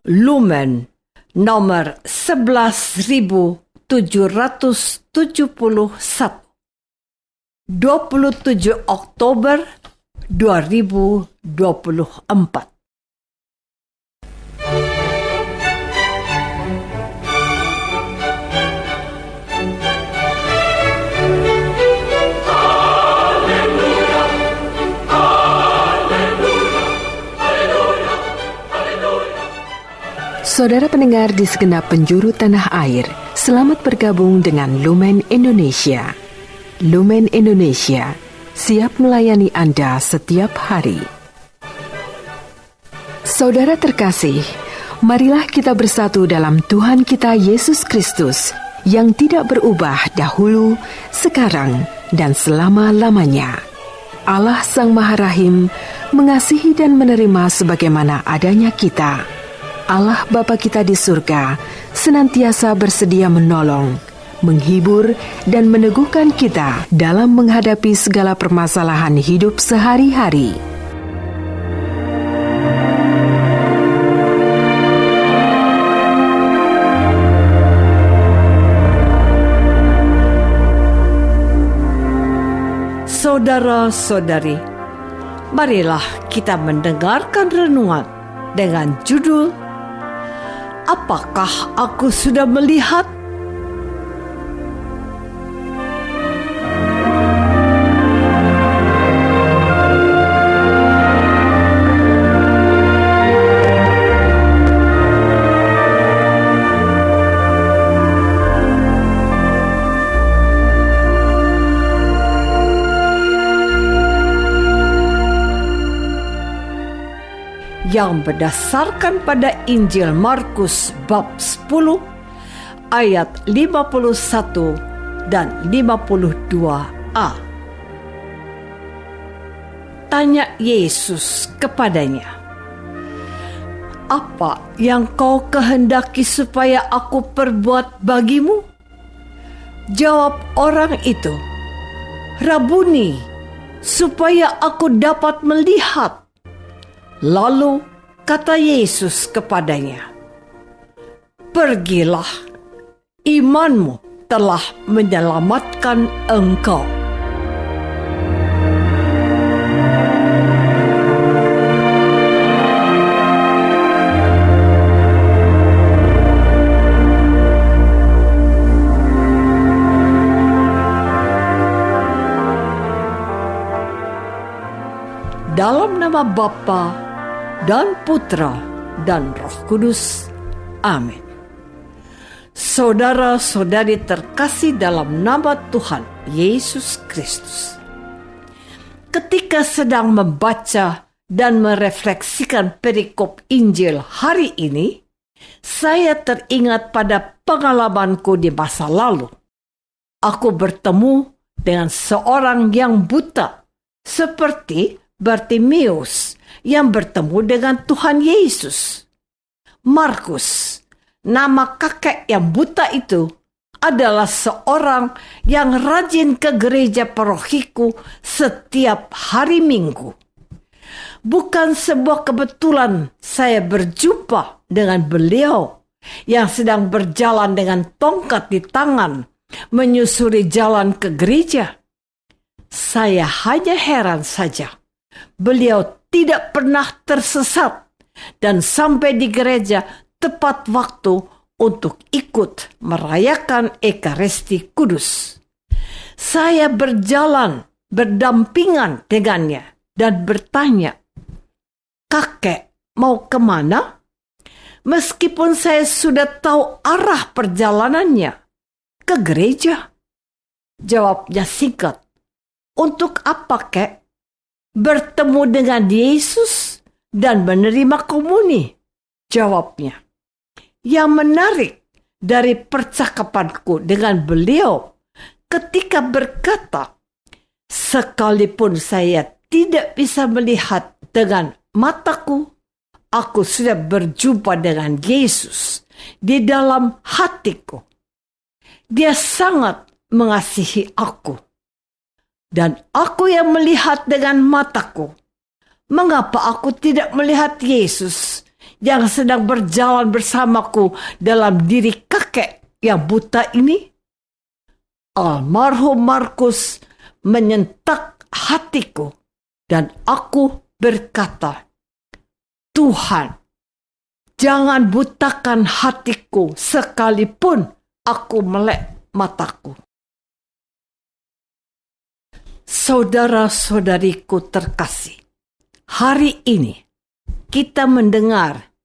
Lumen nomor 11.771, 27 Oktober 2024. Saudara pendengar di segenap penjuru tanah air, selamat bergabung dengan Lumen Indonesia. Lumen Indonesia, siap melayani Anda setiap hari. Saudara terkasih, marilah kita bersatu dalam Tuhan kita Yesus Kristus yang tidak berubah dahulu, sekarang, dan selama-lamanya. Allah Sang Maha Rahim mengasihi dan menerima sebagaimana adanya kita. Allah Bapa kita di surga senantiasa bersedia menolong, menghibur, dan meneguhkan kita dalam menghadapi segala permasalahan hidup sehari-hari. Saudara-saudari, marilah kita mendengarkan renungan dengan judul Apakah aku sudah melihat? Yang berdasarkan pada Injil Markus bab 10 ayat 51 dan 52a. Tanya Yesus kepadanya, "Apa yang kau kehendaki supaya aku perbuat bagimu?" Jawab orang itu, "Rabuni, supaya aku dapat melihat." Lalu kata Yesus kepadanya, "Pergilah, imanmu telah menyelamatkan engkau." Dalam nama Bapa dan Putra dan Roh Kudus. Amin. Saudara-saudari terkasih dalam nama Tuhan Yesus Kristus. Ketika sedang membaca dan merefleksikan perikop Injil hari ini, saya teringat pada pengalamanku di masa lalu. Aku bertemu dengan seorang yang buta, seperti Bartimeus yang bertemu dengan Tuhan Yesus. Markus, nama kakek yang buta itu, adalah seorang yang rajin ke gereja parokiku setiap hari Minggu. Bukan sebuah kebetulan saya berjumpa dengan beliau yang sedang berjalan dengan tongkat di tangan menyusuri jalan ke gereja. Saya hanya heran saja. Beliau tidak pernah tersesat dan sampai di gereja tepat waktu untuk ikut merayakan Ekaristi Kudus. Saya berjalan berdampingan dengannya dan bertanya, "Kakek mau kemana?" Meskipun saya sudah tahu arah perjalanannya, ke gereja. Jawabnya singkat, "Untuk apa, kek?" "Bertemu dengan Yesus dan menerima komuni," jawabnya. Yang menarik dari percakapanku dengan beliau ketika berkata, "Sekalipun saya tidak bisa melihat dengan mataku, aku sudah berjumpa dengan Yesus di dalam hatiku. Dia sangat mengasihi aku. Dan aku yang melihat dengan mataku. Mengapa aku tidak melihat Yesus yang sedang berjalan bersamaku dalam diri kakek yang buta ini? Almarhum Markus menyentak hatiku dan aku berkata, Tuhan, jangan butakan hatiku sekalipun aku melek mataku. Saudara-saudariku terkasih, hari ini kita mendengar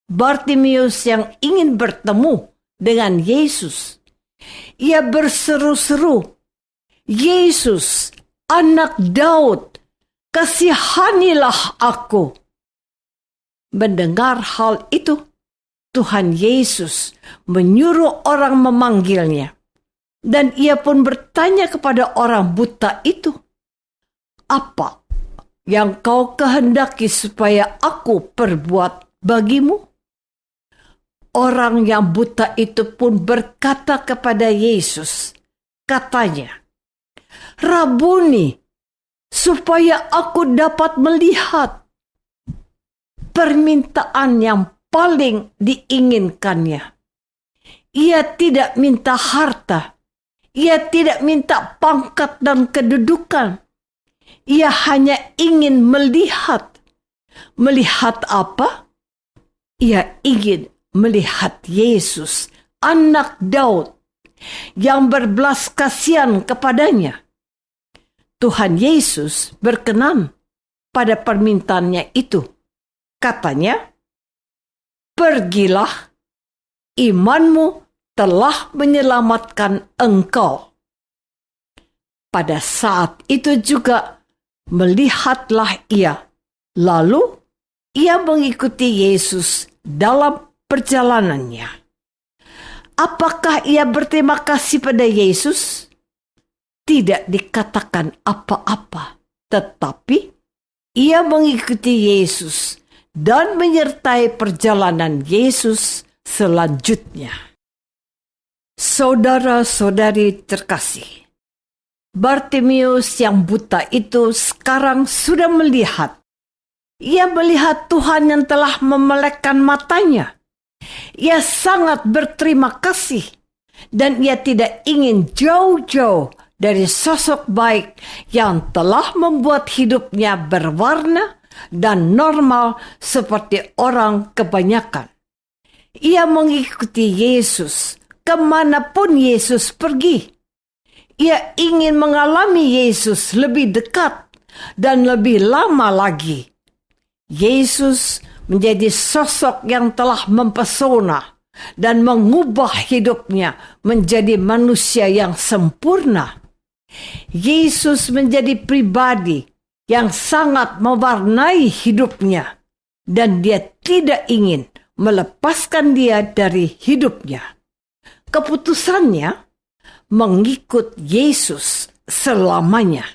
Bartimius yang ingin bertemu dengan Yesus. Ia berseru-seru, Yesus, anak Daud, kasihanilah aku. Mendengar hal itu, Tuhan Yesus menyuruh orang memanggilnya. Dan ia pun bertanya kepada orang buta itu, apa yang kau kehendaki supaya aku perbuat bagimu? Orang yang buta itu pun berkata kepada Yesus, katanya, Rabuni, supaya aku dapat melihat. Permintaan yang paling diinginkannya. Ia tidak minta harta. Ia tidak minta pangkat dan kedudukan. Ia hanya ingin melihat. Melihat apa? Ia ingin melihat Yesus, anak Daud, yang berbelas kasihan kepadanya. Tuhan Yesus berkenan pada permintaannya itu. Katanya, pergilah, imanmu telah menyelamatkan engkau. Pada saat itu juga melihatlah ia, lalu ia mengikuti Yesus dalam perjalanannya. Apakah ia berterima kasih pada Yesus? Tidak dikatakan apa-apa, tetapi ia mengikuti Yesus dan menyertai perjalanan Yesus selanjutnya. Saudara-saudari terkasih, Bartimius yang buta itu sekarang sudah melihat. Ia melihat Tuhan yang telah memelekkan matanya. Ia sangat berterima kasih dan ia tidak ingin jauh-jauh dari sosok baik yang telah membuat hidupnya berwarna dan normal seperti orang kebanyakan. Ia mengikuti Yesus kemanapun Yesus pergi. Ia ingin mengalami Yesus lebih dekat dan lebih lama lagi. Yesus menjadi sosok yang telah mempesona dan mengubah hidupnya menjadi manusia yang sempurna. Yesus menjadi pribadi yang sangat mewarnai hidupnya dan dia tidak ingin melepaskan dia dari hidupnya. Keputusannya mengikut Yesus selamanya.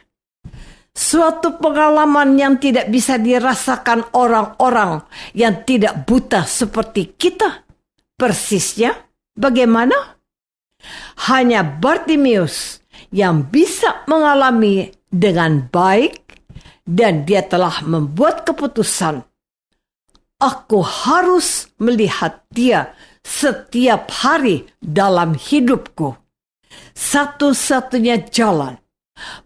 Suatu pengalaman yang tidak bisa dirasakan orang-orang yang tidak buta seperti kita. Persisnya bagaimana? Hanya Bartimius yang bisa mengalami dengan baik dan dia telah membuat keputusan. Aku harus melihat dia setiap hari dalam hidupku. Satu-satunya jalan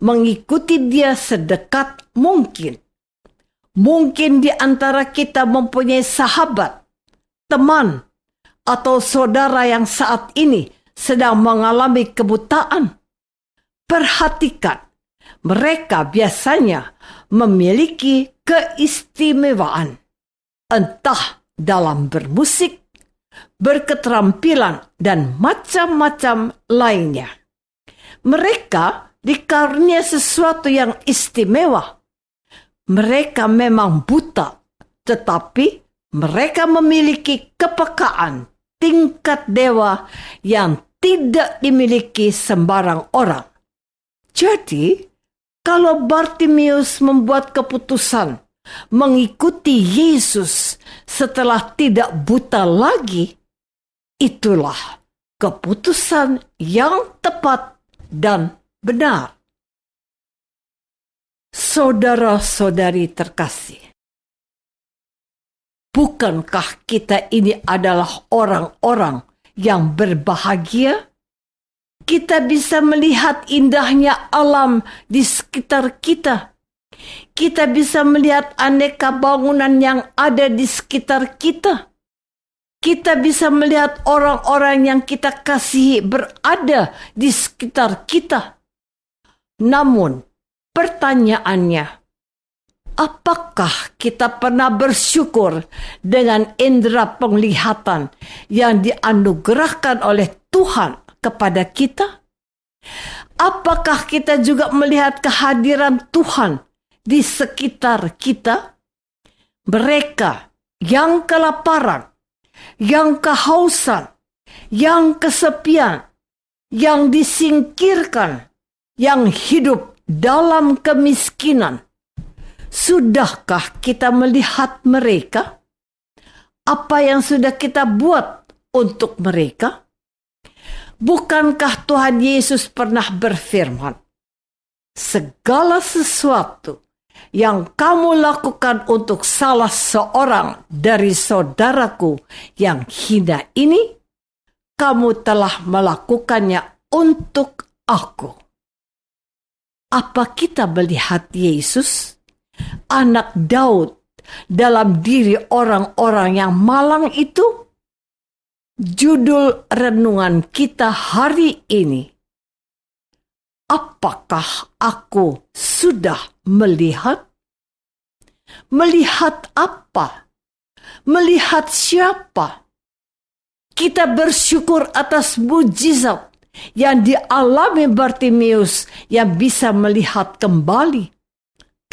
mengikuti dia sedekat mungkin. Mungkin di antara kita mempunyai sahabat, teman, atau saudara yang saat ini sedang mengalami kebutaan. Perhatikan, mereka biasanya memiliki keistimewaan, entah dalam bermusik, berketerampilan, dan macam-macam lainnya. Mereka dikarunia sesuatu yang istimewa. Mereka memang buta, tetapi mereka memiliki kepekaan tingkat dewa yang tidak dimiliki sembarang orang. Jadi, kalau Bartimius membuat keputusan mengikuti Yesus setelah tidak buta lagi, itulah keputusan yang tepat dan benar. Saudara-saudari terkasih, Bukankah kita ini adalah orang-orang yang berbahagia? Kita bisa melihat indahnya alam di sekitar kita. Kita bisa melihat aneka bangunan yang ada di sekitar kita. Kita bisa melihat orang-orang yang kita kasihi berada di sekitar kita. Namun, pertanyaannya, apakah kita pernah bersyukur dengan indera penglihatan yang dianugerahkan oleh Tuhan kepada kita? Apakah kita juga melihat kehadiran Tuhan di sekitar kita? Mereka yang kelaparan, yang kehausan, yang kesepian, yang disingkirkan, yang hidup dalam kemiskinan. Sudahkah kita melihat mereka? Apa yang sudah kita buat untuk mereka? Bukankah Tuhan Yesus pernah berfirman, segala sesuatu yang kamu lakukan untuk salah seorang dari saudaraku yang hina ini, kamu telah melakukannya untuk aku. Apa kita melihat Yesus, anak Daud, dalam diri orang-orang yang malang itu? Judul renungan kita hari ini, apakah aku sudah melihat? Melihat apa? Melihat siapa? Kita bersyukur atas mujizat yang dialami Bartimeus yang bisa melihat kembali.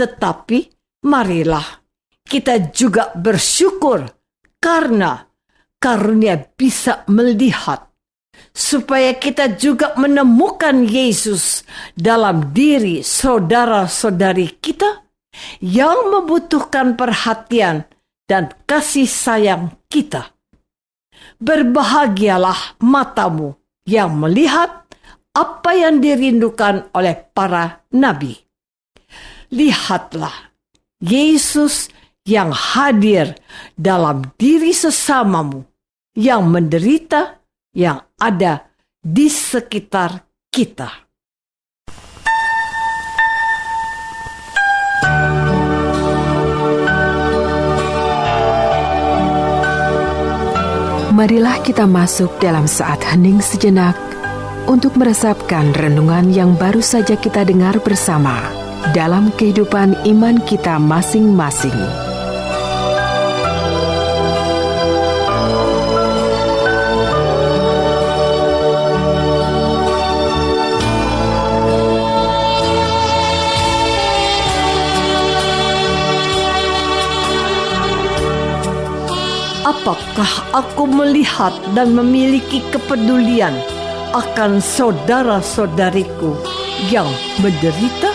Tetapi marilah kita juga bersyukur karena karunia bisa melihat, supaya kita juga menemukan Yesus dalam diri saudara-saudari kita yang membutuhkan perhatian dan kasih sayang kita. Berbahagialah matamu yang melihat apa yang dirindukan oleh para nabi. Lihatlah Yesus yang hadir dalam diri sesamamu yang menderita, yang ada di sekitar kita. Marilah kita masuk dalam saat hening sejenak untuk meresapkan renungan yang baru saja kita dengar bersama dalam kehidupan iman kita masing-masing. Apakah aku melihat dan memiliki kepedulian akan saudara-saudariku yang menderita?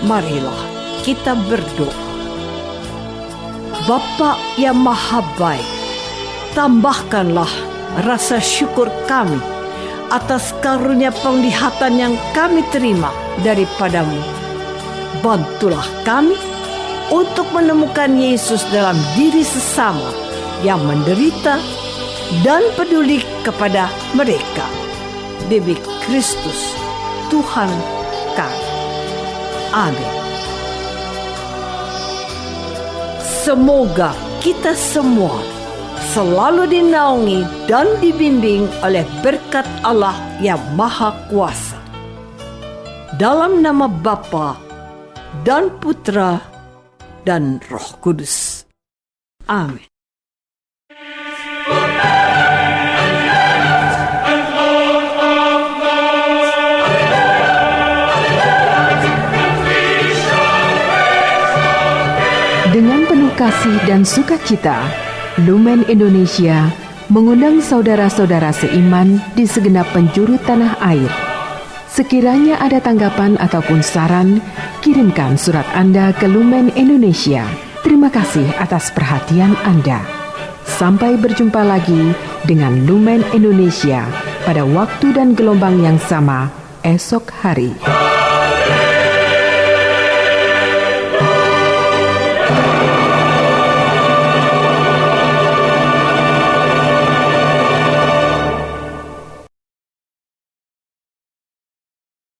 Marilah kita berdoa. Bapa yang Maha Baik, tambahkanlah rasa syukur kami atas karunia penglihatan yang kami terima daripadamu. Bantulah kami untuk menemukan Yesus dalam diri sesama yang menderita dan peduli kepada mereka. Demi Kristus, Tuhan kami. Amin. Semoga kita semua selalu dinaungi dan dibimbing oleh berkat Allah yang Maha Kuasa. Dalam nama Bapa dan Putra dan Roh Kudus. Amin. Dengan penuh kasih dan sukacita, Lumen Indonesia mengundang saudara-saudara seiman di segenap penjuru tanah air. Sekiranya ada tanggapan ataupun saran, kirimkan surat Anda ke Lumen Indonesia. Terima kasih atas perhatian Anda. Sampai berjumpa lagi dengan Lumen Indonesia pada waktu dan gelombang yang sama esok hari.